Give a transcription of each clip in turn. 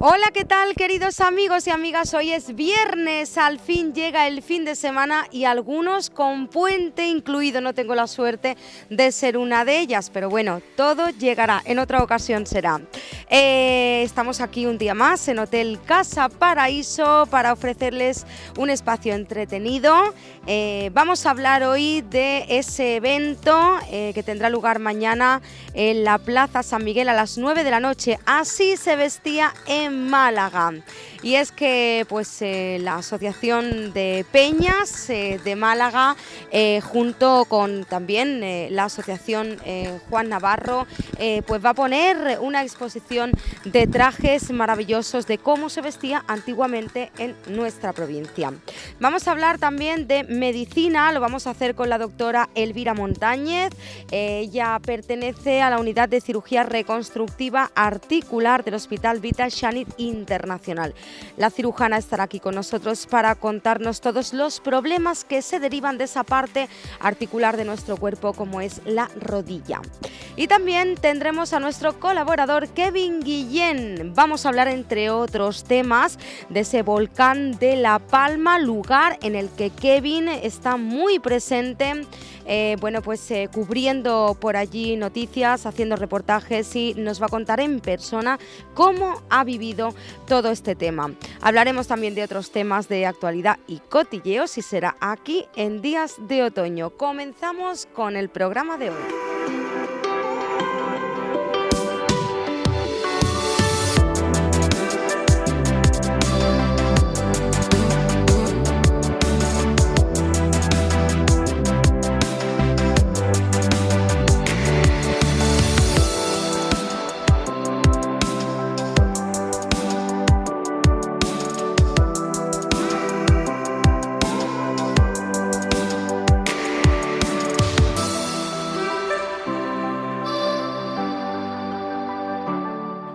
Hola, ¿qué tal, queridos amigos y amigas? Hoy es viernes, al fin llega el fin de semana y algunos con puente incluido. No tengo la suerte de ser una de ellas, pero bueno, todo llegará, en otra ocasión será. Estamos aquí un día más en Hotel Casa Paraíso para ofrecerles un espacio entretenido. Vamos a hablar hoy de ese evento que tendrá lugar mañana en la Plaza San Miguel a las 9 de la noche. Así se vestía en Málaga. Y es que pues la Asociación de Peñas de Málaga junto con también la Asociación Juan Navarro pues va a poner una exposición de trajes maravillosos de cómo se vestía antiguamente en nuestra provincia. Vamos a hablar también de medicina, lo vamos a hacer con la doctora Elvira Montañez. Ella pertenece a la unidad de cirugía reconstructiva articular del Hospital Vitas Shanit Internacional. La cirujana estará aquí con nosotros para contarnos todos los problemas que se derivan de esa parte articular de nuestro cuerpo, como es la rodilla. Y también tendremos a nuestro colaborador Kevin Guillén. Vamos a hablar, entre otros temas, de ese volcán de La Palma, lugar en el que Kevin está muy presente, cubriendo por allí noticias, haciendo reportajes, y nos va a contar en persona cómo ha vivido todo este tema. Hablaremos también de otros temas de actualidad y cotilleos y será aquí en Días de Otoño. Comenzamos con el programa de hoy.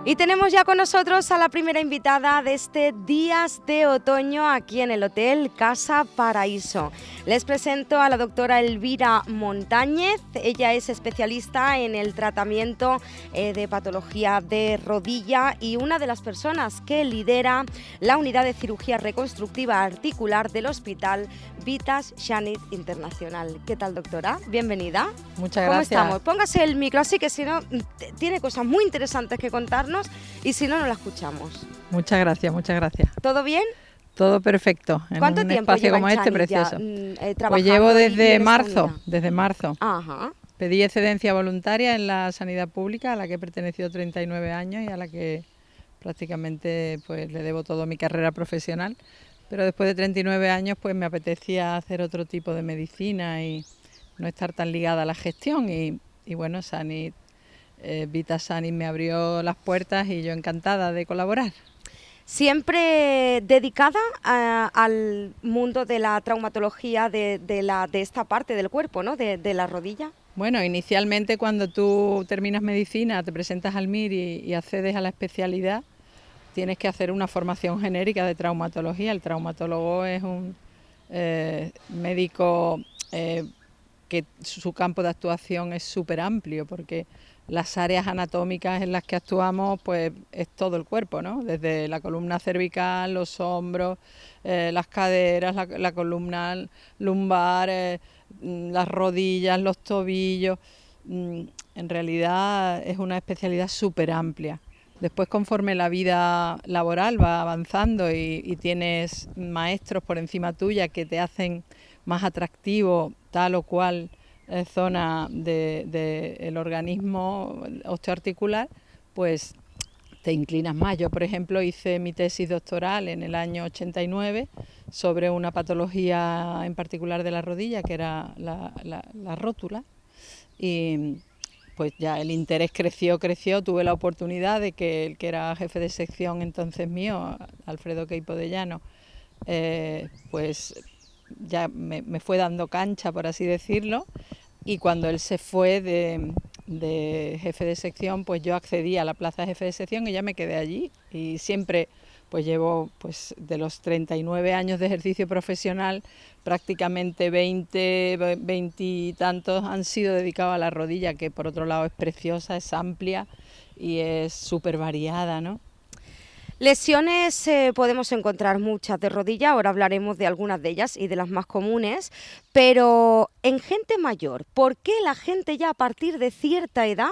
Y tenemos ya con nosotros a la primera invitada de este Días de Otoño aquí en el Hotel Casa Paraíso. Les presento a la doctora Elvira Montañez. Ella es especialista en el tratamiento de patología de rodilla y una de las personas que lidera la unidad de cirugía reconstructiva articular del Hospital Vitas Shanit Internacional. ¿Qué tal, doctora? Bienvenida. Muchas gracias. ¿Cómo estamos? Póngase el micro así, que si no tiene cosas muy interesantes que contarnos y si no, no la escuchamos. Muchas gracias, muchas gracias. ¿Todo bien? Todo perfecto. ¿Cuánto en un tiempo espacio lleva como en este Chanit precioso? Pues llevo desde marzo. Ajá. Pedí excedencia voluntaria en la sanidad pública, a la que he pertenecido 39 años y a la que prácticamente pues le debo toda mi carrera profesional. Pero después de 39 años pues me apetecía hacer otro tipo de medicina y no estar tan ligada a la gestión y bueno, Shanit, Vitas Shanit me abrió las puertas y yo encantada de colaborar. ¿Siempre dedicada al mundo de la traumatología de esta parte del cuerpo, ¿no? de la rodilla? Bueno, inicialmente cuando tú terminas medicina, te presentas al MIR y accedes a la especialidad, tienes que hacer una formación genérica de traumatología. El traumatólogo es un médico que su campo de actuación es súper amplio, porque las áreas anatómicas en las que actuamos pues es todo el cuerpo, ¿no? Desde la columna cervical, los hombros, las caderas, la columna lumbar, las rodillas, los tobillos. En realidad es una especialidad súper amplia. Después, conforme la vida laboral va avanzando y tienes maestros por encima tuya que te hacen más atractivo tal o cual zona del organismo osteoarticular, pues te inclinas más. Yo, por ejemplo, hice mi tesis doctoral en el año 89 sobre una patología en particular de la rodilla, que era la rótula, y pues ya el interés creció, tuve la oportunidad de que el que era jefe de sección entonces mío, Alfredo Queipo de Llano, pues ya me fue dando cancha, por así decirlo, y cuando él se fue de jefe de sección, pues yo accedí a la plaza de jefe de sección y ya me quedé allí, y siempre pues llevo pues de los 39 años de ejercicio profesional, prácticamente 20 y tantos han sido dedicados a la rodilla, que por otro lado es preciosa, es amplia y es súper variada, ¿no? Lesiones podemos encontrar muchas de rodilla, ahora hablaremos de algunas de ellas y de las más comunes, pero en gente mayor, ¿por qué la gente ya a partir de cierta edad?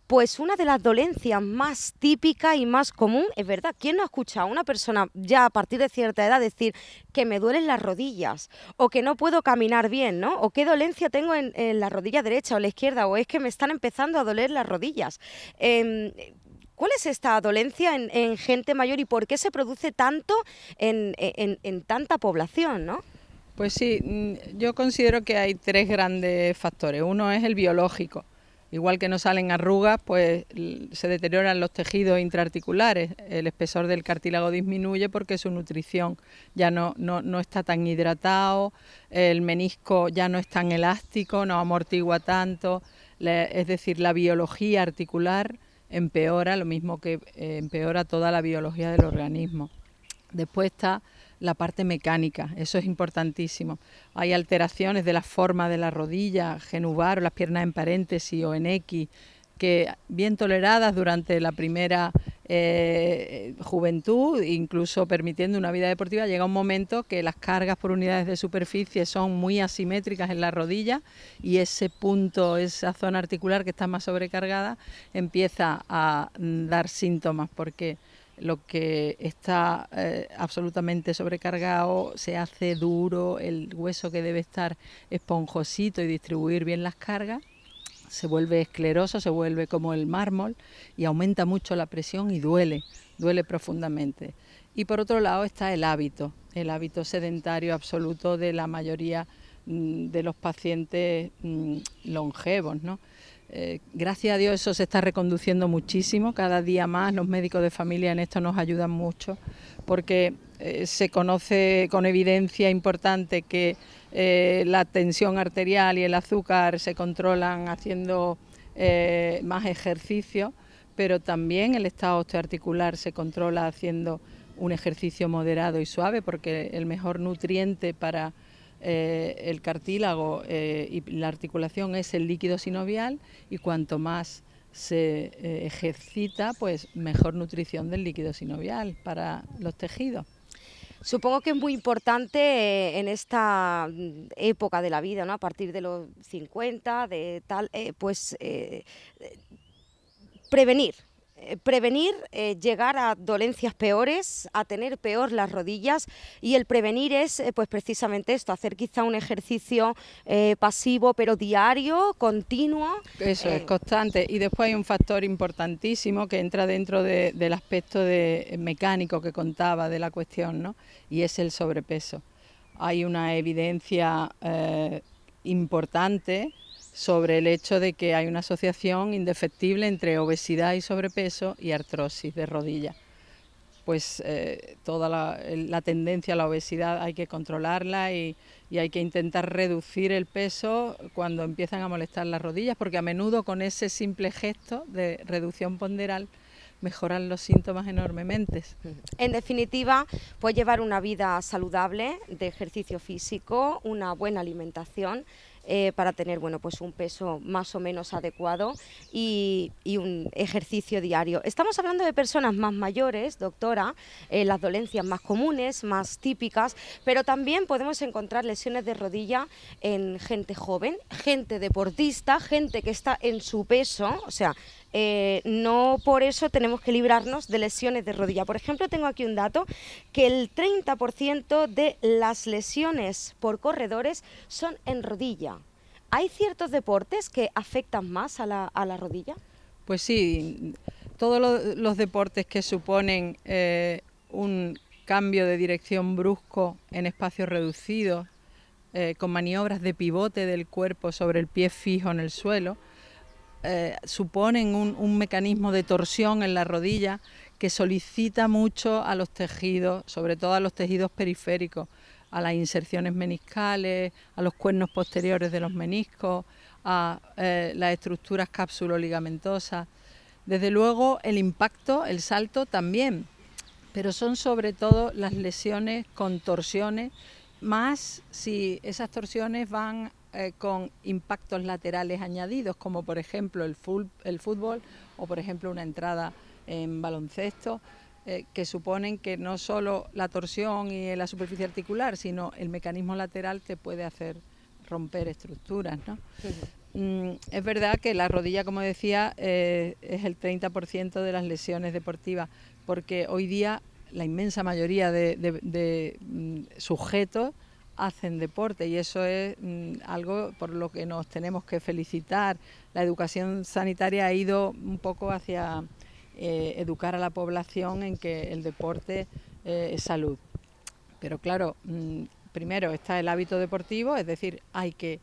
Pues una de las dolencias más típicas y más común, es verdad, ¿quién no ha escuchado a una persona ya a partir de cierta edad decir que me duelen las rodillas o que no puedo caminar bien, ¿no? O qué dolencia tengo en la rodilla derecha o la izquierda o es que me están empezando a doler las rodillas? ¿Cuál es esta dolencia en gente mayor y por qué se produce tanto en tanta población, ¿no? Pues sí, yo considero que hay tres grandes factores. Uno es el biológico. Igual que no salen arrugas, pues se deterioran los tejidos intraarticulares. El espesor del cartílago disminuye porque su nutrición ya no está tan hidratado, el menisco ya no es tan elástico, no amortigua tanto. Es decir, la biología articular empeora, lo mismo que empeora toda la biología del organismo. Después está la parte mecánica, eso es importantísimo. Hay alteraciones de la forma de la rodilla, genubar o las piernas en paréntesis o en X, que bien toleradas durante la primera juventud, incluso permitiendo una vida deportiva, llega un momento que las cargas por unidades de superficie son muy asimétricas en la rodilla y ese punto, esa zona articular que está más sobrecargada, empieza a dar síntomas porque lo que está absolutamente sobrecargado se hace duro, el hueso que debe estar esponjosito y distribuir bien las cargas se vuelve escleroso, se vuelve como el mármol y aumenta mucho la presión y duele profundamente. Y por otro lado está el hábito sedentario absoluto de la mayoría de los pacientes longevos, ¿no? Gracias a Dios eso se está reconduciendo muchísimo, cada día más los médicos de familia en esto nos ayudan mucho porque se conoce con evidencia importante que la tensión arterial y el azúcar se controlan haciendo más ejercicio, pero también el estado osteoarticular se controla haciendo un ejercicio moderado y suave porque el mejor nutriente para el cartílago y la articulación es el líquido sinovial y cuanto más se ejercita, pues mejor nutrición del líquido sinovial para los tejidos. Supongo que es muy importante en esta época de la vida, ¿no? A partir de los 50, de tal, prevenir. Prevenir llegar a dolencias peores, a tener peor las rodillas y el prevenir es pues precisamente esto, hacer quizá un ejercicio pasivo pero diario, continuo. Eso es constante y después hay un factor importantísimo que entra dentro del aspecto mecánico que contaba de la cuestión, ¿no? Y es el sobrepeso. Hay una evidencia importante sobre el hecho de que hay una asociación indefectible entre obesidad y sobrepeso y artrosis de rodilla. Pues toda la tendencia a la obesidad hay que controlarla y hay que intentar reducir el peso cuando empiezan a molestar las rodillas, porque a menudo con ese simple gesto de reducción ponderal mejoran los síntomas enormemente. En definitiva, pues llevar una vida saludable, de ejercicio físico, una buena alimentación, para tener pues un peso más o menos adecuado y un ejercicio diario. Estamos hablando de personas más mayores, doctora, las dolencias más comunes, más típicas, pero también podemos encontrar lesiones de rodilla en gente joven, gente deportista, gente que está en su peso, o sea, no por eso tenemos que librarnos de lesiones de rodilla. Por ejemplo, tengo aquí un dato que el 30% de las lesiones por corredores son en rodilla. ¿Hay ciertos deportes que afectan más a la rodilla? Pues sí, todos los deportes que suponen un cambio de dirección brusco en espacios reducidos, con maniobras de pivote del cuerpo sobre el pie fijo en el suelo, suponen un mecanismo de torsión en la rodilla que solicita mucho a los tejidos, sobre todo a los tejidos periféricos, a las inserciones meniscales, a los cuernos posteriores de los meniscos, a las estructuras cápsulo-ligamentosas. Desde luego el impacto, el salto también, pero son sobre todo las lesiones con torsiones, más si esas torsiones van con impactos laterales añadidos, como por ejemplo el fútbol o por ejemplo una entrada en baloncesto. que suponen que no solo la torsión y la superficie articular, sino el mecanismo lateral te puede hacer romper estructuras, ¿no? Es verdad que la rodilla, como decía, es el 30% de las lesiones deportivas, porque hoy día la inmensa mayoría de sujetos hacen deporte y eso es algo por lo que nos tenemos que felicitar. La educación sanitaria ha ido un poco hacia educar a la población en que el deporte es salud. Pero claro, primero está el hábito deportivo, es decir, hay que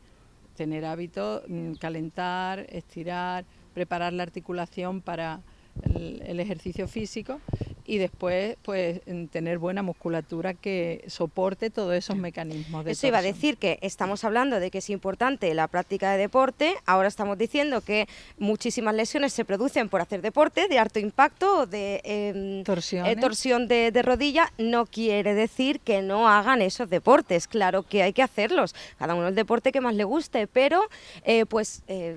tener hábito, calentar, estirar, preparar la articulación para el ejercicio físico y después pues tener buena musculatura que soporte todos esos mecanismos de Eso iba a torsión. decir, que estamos hablando de que es importante la práctica de deporte, ahora estamos diciendo que muchísimas lesiones se producen por hacer deporte de alto impacto o de torsión de rodilla. No quiere decir que no hagan esos deportes, claro que hay que hacerlos, cada uno el deporte que más le guste, pero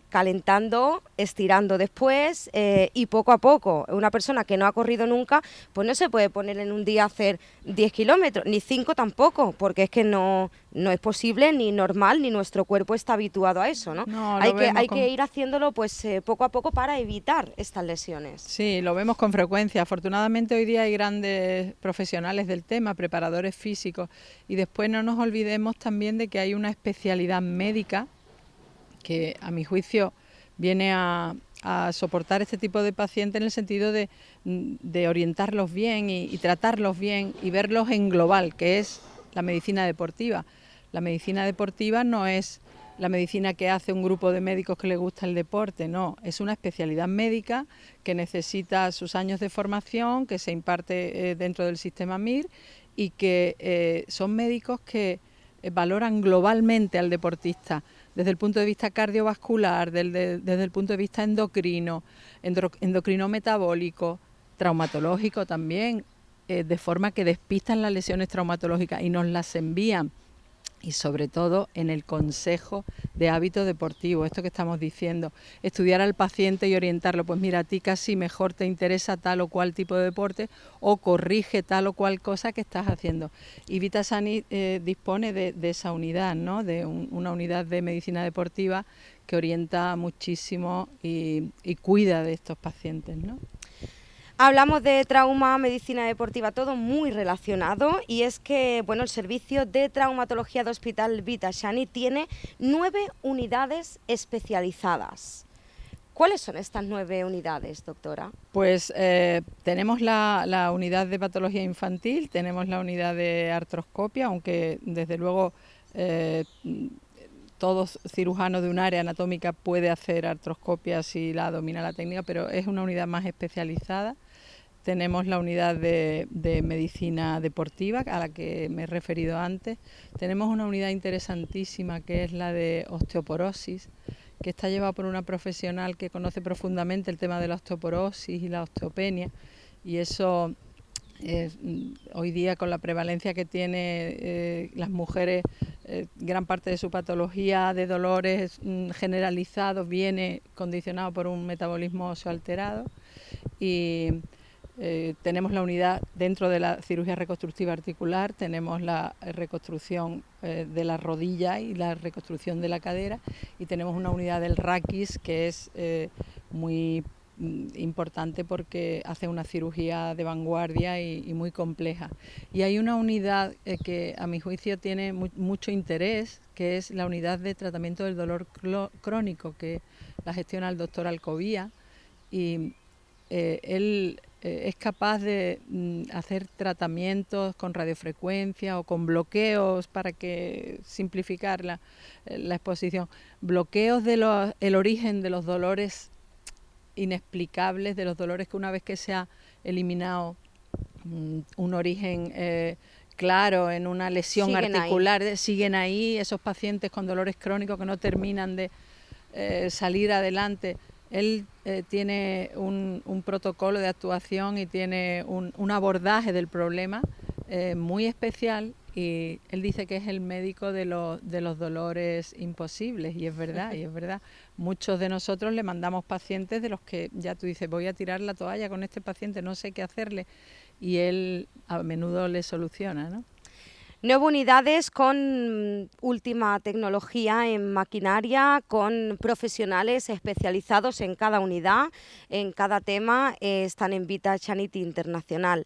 calentando, estirando después y poco a poco. Una persona que no ha corrido nunca, pues no se puede poner en un día a hacer 10 kilómetros, ni 5 tampoco, porque es que no es posible, ni normal, ni nuestro cuerpo está habituado a eso, ¿no? Hay que ir haciéndolo pues poco a poco para evitar estas lesiones. Sí, lo vemos con frecuencia. Afortunadamente hoy día hay grandes profesionales del tema, preparadores físicos, y después no nos olvidemos también de que hay una especialidad médica que a mi juicio viene a soportar este tipo de pacientes en el sentido de orientarlos bien y tratarlos bien y verlos en global, que es la medicina deportiva. La medicina deportiva no es la medicina que hace un grupo de médicos que les gusta el deporte, no, es una especialidad médica que necesita sus años de formación, que se imparte dentro del sistema MIR y que son médicos que valoran globalmente al deportista, desde el punto de vista cardiovascular, desde el punto de vista endocrino metabólico, traumatológico también, de forma que despistan las lesiones traumatológicas y nos las envían. Y sobre todo en el consejo de hábito deportivo, esto que estamos diciendo, estudiar al paciente y orientarlo, pues mira, a ti casi mejor te interesa tal o cual tipo de deporte o corrige tal o cual cosa que estás haciendo. Y Vitasani dispone de esa unidad, ¿no? De una unidad de medicina deportiva que orienta muchísimo y cuida de estos pacientes, ¿no? Hablamos de trauma, medicina deportiva, todo muy relacionado, y es que bueno, el servicio de traumatología de Hospital Vitasani tiene 9 unidades especializadas. ¿Cuáles son estas 9 unidades, doctora? Pues tenemos la unidad de patología infantil, tenemos la unidad de artroscopia, aunque desde luego todo cirujano de un área anatómica puede hacer artroscopia si la domina la técnica, pero es una unidad más especializada. Tenemos la unidad de medicina deportiva, a la que me he referido antes. Tenemos una unidad interesantísima que es la de osteoporosis, que está llevada por una profesional que conoce profundamente el tema de la osteoporosis y la osteopenia. Y eso, hoy día con la prevalencia que tiene las mujeres, gran parte de su patología de dolores generalizados viene condicionado por un metabolismo óseo alterado. Y tenemos la unidad dentro de la cirugía reconstructiva articular, tenemos la reconstrucción de la rodilla y la reconstrucción de la cadera, y tenemos una unidad del raquis que es muy importante porque hace una cirugía de vanguardia y muy compleja. Y hay una unidad que a mi juicio tiene mucho interés, que es la unidad de tratamiento del dolor crónico, que la gestiona el doctor Alcobía, y él es capaz de hacer tratamientos con radiofrecuencia o con bloqueos para que simplificar la exposición, bloqueos de el origen de los dolores inexplicables, de los dolores que una vez que se ha eliminado un origen claro en una lesión articular, siguen ahí esos pacientes con dolores crónicos que no terminan de salir adelante. Él tiene un protocolo de actuación y tiene un abordaje del problema muy especial, y él dice que es el médico de los dolores imposibles, y es verdad, Muchos de nosotros le mandamos pacientes de los que ya tú dices, voy a tirar la toalla con este paciente, no sé qué hacerle, y él a menudo le soluciona, ¿no? 9 unidades con última tecnología en maquinaria, con profesionales especializados en cada unidad, en cada tema, están en Vita Chanity Internacional.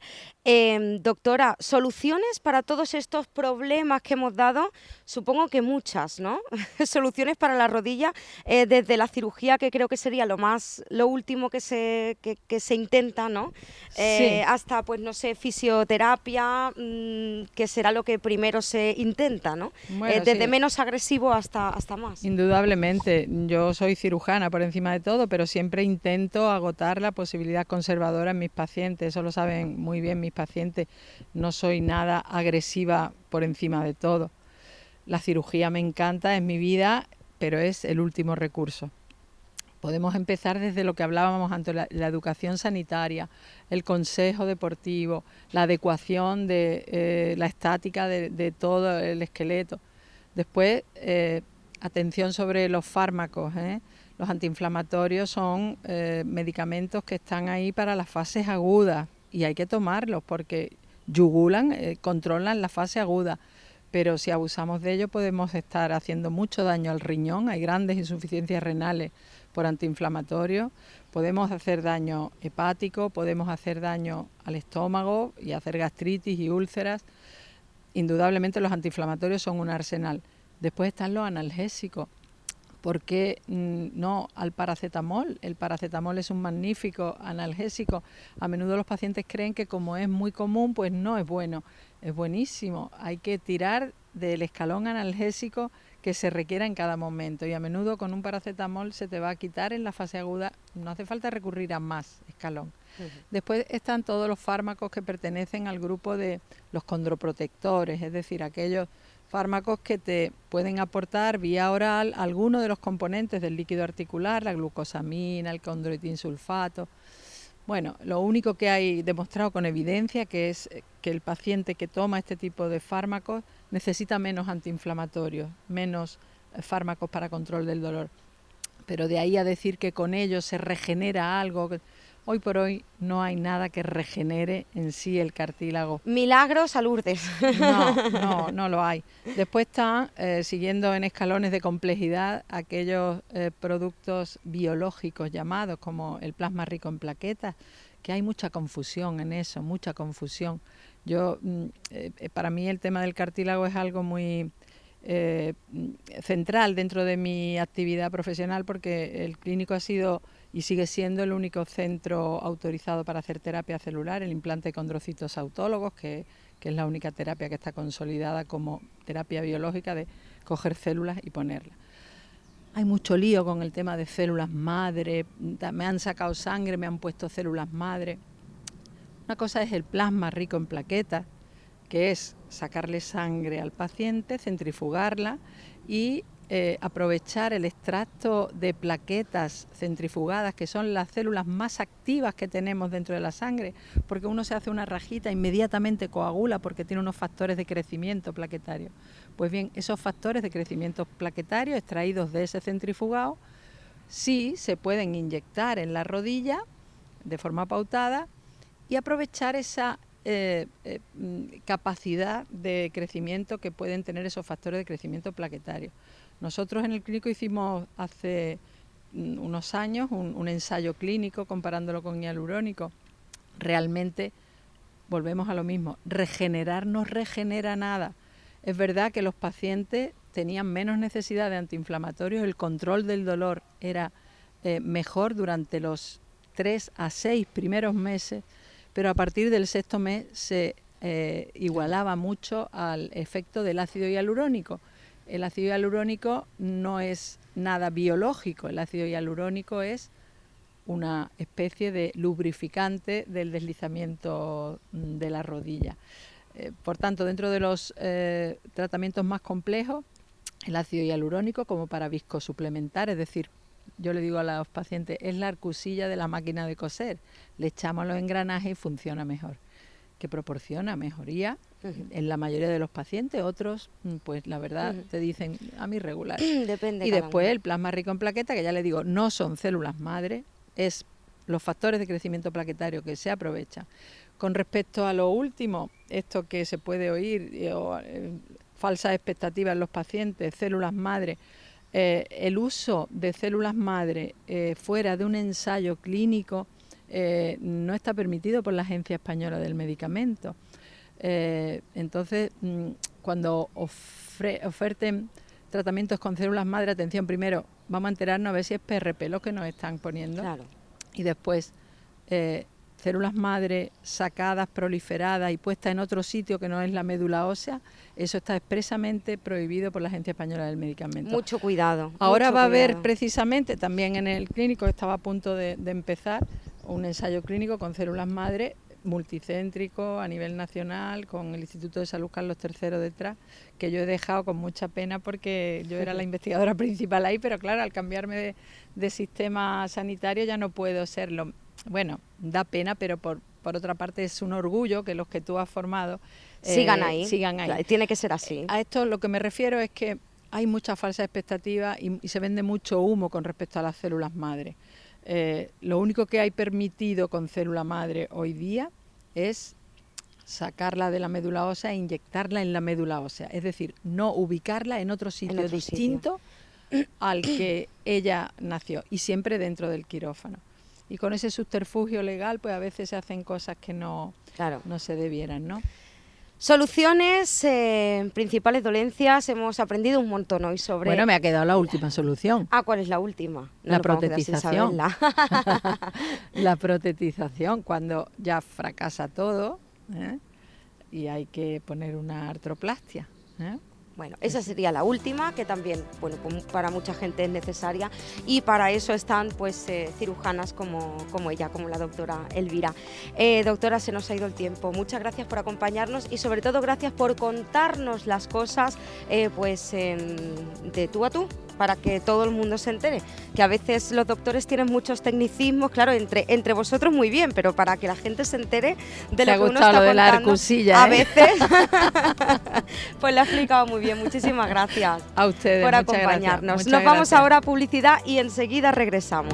Doctora, ¿soluciones para todos estos problemas que hemos dado? Supongo que muchas, ¿no? Soluciones para la rodilla, desde la cirugía, que creo que sería lo último que se intenta, ¿no? Sí. Hasta, pues no sé, fisioterapia, que será lo que primero se intenta, ¿no? Bueno, Desde sí. menos agresivo hasta más. Indudablemente, yo soy cirujana por encima de todo, pero siempre intento agotar la posibilidad conservadora en mis pacientes, eso lo saben muy bien mis pacientes, no soy nada agresiva por encima de todo. La cirugía me encanta, es mi vida, pero es el último recurso. Podemos empezar desde lo que hablábamos antes, la educación sanitaria, el consejo deportivo, la adecuación de la estática de todo el esqueleto. Después, atención sobre los fármacos, ¿eh? Los antiinflamatorios son medicamentos que están ahí para las fases agudas y hay que tomarlos porque yugulan, controlan la fase aguda. Pero si abusamos de ello podemos estar haciendo mucho daño al riñón, hay grandes insuficiencias renales por antiinflamatorios, podemos hacer daño hepático, podemos hacer daño al estómago y hacer gastritis y úlceras. Indudablemente los antiinflamatorios son un arsenal. Después están los analgésicos. ¿Por qué no al paracetamol? El paracetamol es un magnífico analgésico. A menudo los pacientes creen que como es muy común, pues no es bueno. Es buenísimo. Hay que tirar del escalón analgésico que se requiera en cada momento. Y a menudo con un paracetamol se te va a quitar en la fase aguda. No hace falta recurrir a más escalón. Después están todos los fármacos que pertenecen al grupo de los condroprotectores, es decir, aquellos fármacos que te pueden aportar vía oral algunos de los componentes del líquido articular, la glucosamina, el condroitinsulfato. Bueno, lo único que hay demostrado con evidencia que es que el paciente que toma este tipo de fármacos necesita menos antiinflamatorios, menos fármacos para control del dolor. Pero de ahí a decir que con ellos se regenera algo, hoy por hoy no hay nada que regenere en sí el cartílago. Milagros a Lourdes. No lo hay. Después están, siguiendo en escalones de complejidad, aquellos productos biológicos llamados como el plasma rico en plaquetas, que hay mucha confusión en eso, mucha confusión. Para mí el tema del cartílago es algo muy central dentro de mi actividad profesional porque el clínico ha sido y sigue siendo el único centro autorizado para hacer terapia celular, el implante de condrocitos autólogos, que es la única terapia que está consolidada como terapia biológica de coger células y ponerlas. Hay mucho lío con el tema de células madre, me han sacado sangre, me han puesto células madre. Una cosa es el plasma rico en plaquetas, que es sacarle sangre al paciente, centrifugarla y aprovechar el extracto de plaquetas centrifugadas, que son las células más activas que tenemos dentro de la sangre, porque uno se hace una rajita, inmediatamente coagula porque tiene unos factores de crecimiento plaquetario. Pues bien, esos factores de crecimiento plaquetario extraídos de ese centrifugado sí se pueden inyectar en la rodilla de forma pautada y aprovechar esa capacidad de crecimiento que pueden tener esos factores de crecimiento plaquetario. Nosotros en el clínico hicimos hace unos años un ensayo clínico comparándolo con hialurónico. Realmente volvemos a lo mismo, regenerar no regenera nada. Es verdad que los pacientes tenían menos necesidad de antiinflamatorios, el control del dolor era mejor durante los 3 a 6 primeros meses, pero a partir del 6º mes se igualaba mucho al efecto del ácido hialurónico. El ácido hialurónico no es nada biológico, el ácido hialurónico es una especie de lubrificante del deslizamiento de la rodilla. Por tanto, dentro de los tratamientos más complejos, el ácido hialurónico como para viscosuplementar, es decir, yo le digo a los pacientes, es la arcusilla de la máquina de coser, le echamos los engranajes y funciona mejor, que proporciona mejoría en la mayoría de los pacientes, otros pues la verdad te dicen a mí regular. Depende. Y después el plasma rico en plaquetas, que ya le digo, no son células madre, es los factores de crecimiento plaquetario que se aprovechan. Con respecto a lo último, esto que se puede oír, falsas expectativas en los pacientes, células madre, el uso de células madre fuera de un ensayo clínico no está permitido por la Agencia Española del Medicamento. Entonces, cuando oferten tratamientos con células madre, atención, primero vamos a enterarnos a ver si es PRP lo que nos están poniendo. Claro. Y después células madre sacadas, proliferadas y puestas en otro sitio que no es la médula ósea, eso está expresamente prohibido por la Agencia Española del Medicamento. Mucho cuidado. Ahora mucho va a haber cuidado. precisamente también en el clínico, estaba a punto de empezar, un ensayo clínico con células madre multicéntrico a nivel nacional, con el Instituto de Salud Carlos III detrás, que yo he dejado con mucha pena porque yo era la investigadora principal ahí, pero claro, al cambiarme de sistema sanitario ya no puedo serlo. Bueno, da pena, pero por otra parte es un orgullo que los que tú has formado sigan ahí. Claro, tiene que ser así. A esto lo que me refiero es que hay muchas falsas expectativas y se vende mucho humo con respecto a las células madre. Lo único que hay permitido con célula madre hoy día es sacarla de la médula ósea e inyectarla en la médula ósea, es decir, no ubicarla en otro sitio distinto al que ella nació y siempre dentro del quirófano. Y con ese subterfugio legal, pues a veces se hacen cosas que no se debieran, ¿no? Soluciones, principales dolencias, hemos aprendido un montón hoy sobre... Bueno, me ha quedado la última solución. ¿Cuál es la última? No la nos vamos a quedar sin protetización. saberla. La protetización, cuando ya fracasa todo, y hay que poner una artroplastia. Bueno, esa sería la última, que también, bueno, para mucha gente es necesaria, y para eso están pues cirujanas como ella, como la doctora Elvira. Doctora, se nos ha ido el tiempo. Muchas gracias por acompañarnos y sobre todo gracias por contarnos las cosas de tú a tú, para que todo el mundo se entere, que a veces los doctores tienen muchos tecnicismos, claro, entre vosotros muy bien, pero para que la gente se entere de lo que uno está lo de contando, la arcusilla, a veces, pues lo ha explicado muy bien. Muchísimas gracias a ustedes por muchas acompañarnos. gracias. Nos vamos ahora a publicidad y enseguida regresamos.